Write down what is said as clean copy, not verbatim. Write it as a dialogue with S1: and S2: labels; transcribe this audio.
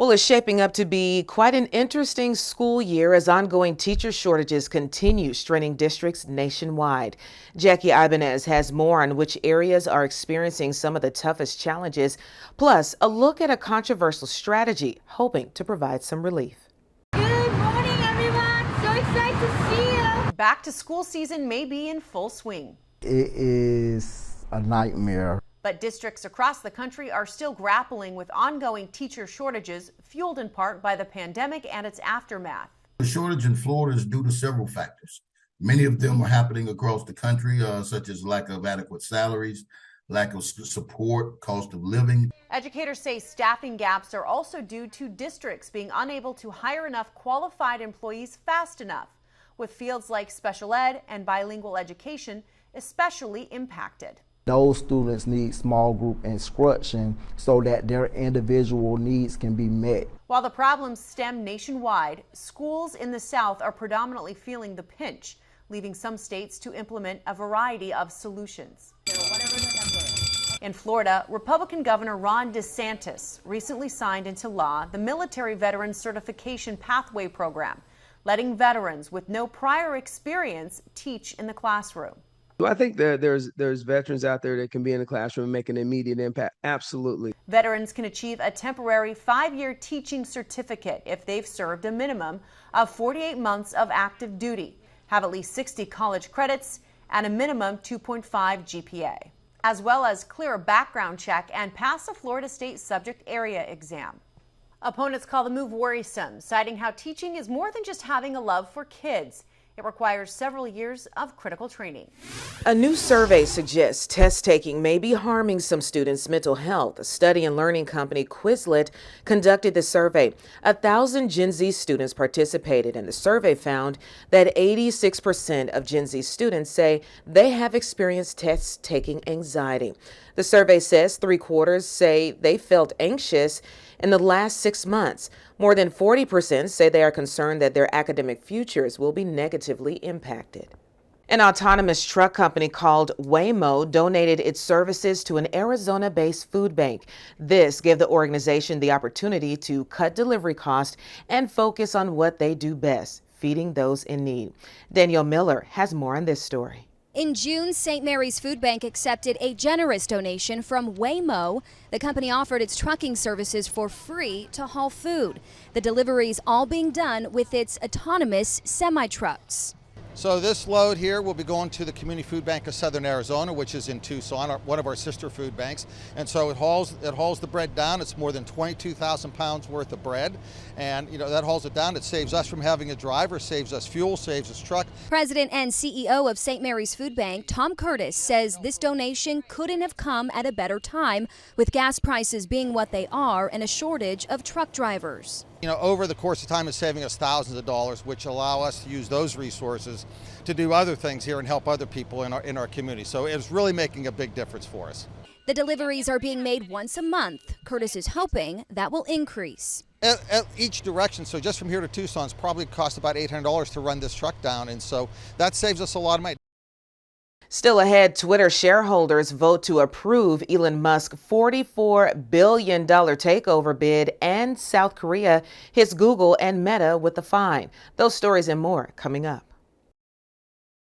S1: Well, it's shaping up to be quite an interesting school year as ongoing teacher shortages continue straining districts nationwide. Jackie Ibanez has more on which areas are experiencing some of the toughest challenges, plus a look at a controversial strategy hoping to provide some relief.
S2: Good morning, everyone. So excited to see you.
S3: Back to school season may be in full swing.
S4: It is a nightmare.
S3: But districts across the country are still grappling with ongoing teacher shortages, fueled in part by the pandemic and its aftermath.
S5: The shortage in Florida is due to several factors. Many of them are happening across the country, such as lack of adequate salaries, lack of support, cost of living.
S3: Educators say staffing gaps are also due to districts being unable to hire enough qualified employees fast enough, with fields like special ed and bilingual education especially impacted.
S4: Those students need small group instruction so that their individual needs can be met.
S3: While the problems stem nationwide, schools in the South are predominantly feeling the pinch, leaving some states to implement a variety of solutions. In Florida, Republican Governor Ron DeSantis recently signed into law the Military Veterans Certification Pathway Program, letting veterans with no prior experience teach in the classroom.
S6: I think that there's veterans out there that can be in the classroom and make an immediate impact. Absolutely.
S3: Veterans can achieve a temporary 5-year teaching certificate if they've served a minimum of 48 months of active duty, have at least 60 college credits, and a minimum 2.5 GPA, as well as clear a background check and pass a Florida State subject area exam. Opponents call the move worrisome, citing how teaching is more than just having a love for kids. It requires several years of critical training.
S1: A new survey suggests test taking may be harming some students' mental health. A study and learning company Quizlet conducted the survey. 1,000 Gen Z students participated, and the survey found that 86% of Gen Z students say they have experienced test taking anxiety. The survey says 3/4 say they felt anxious in the last 6 months. More than 40% say they are concerned that their academic futures will be negatively impacted. An autonomous truck company called Waymo donated its services to an Arizona-based food bank. This gave the organization the opportunity to cut delivery costs and focus on what they do best, feeding those in need. Danielle Miller has more on this story.
S7: In June, St. Mary's Food Bank accepted a generous donation from Waymo. The company offered its trucking services for free to haul food. The deliveries all being done with its autonomous semi-trucks.
S8: So this load here will be going to the Community Food Bank of Southern Arizona, which is in Tucson, one of our sister food banks. And so it hauls the bread down. It's more than 22,000 pounds worth of bread. And that hauls it down. It saves us from having a driver, saves us fuel, saves us truck.
S7: President and CEO of St. Mary's Food Bank, Tom Curtis, says this donation couldn't have come at a better time, with gas prices being what they are and a shortage of truck drivers.
S8: Over the course of time, it's saving us thousands of dollars, which allow us to use those resources to do other things here and help other people in our community. So it's really making a big difference for us.
S7: The deliveries are being made once a month. Curtis is hoping that will increase.
S8: At each direction, so just from here to Tucson, it's probably cost about $800 to run this truck down, and so that saves us a lot of money.
S1: Still ahead, Twitter shareholders vote to approve Elon Musk's $44 billion takeover bid, and South Korea hits Google and Meta with a fine. Those stories and more coming up.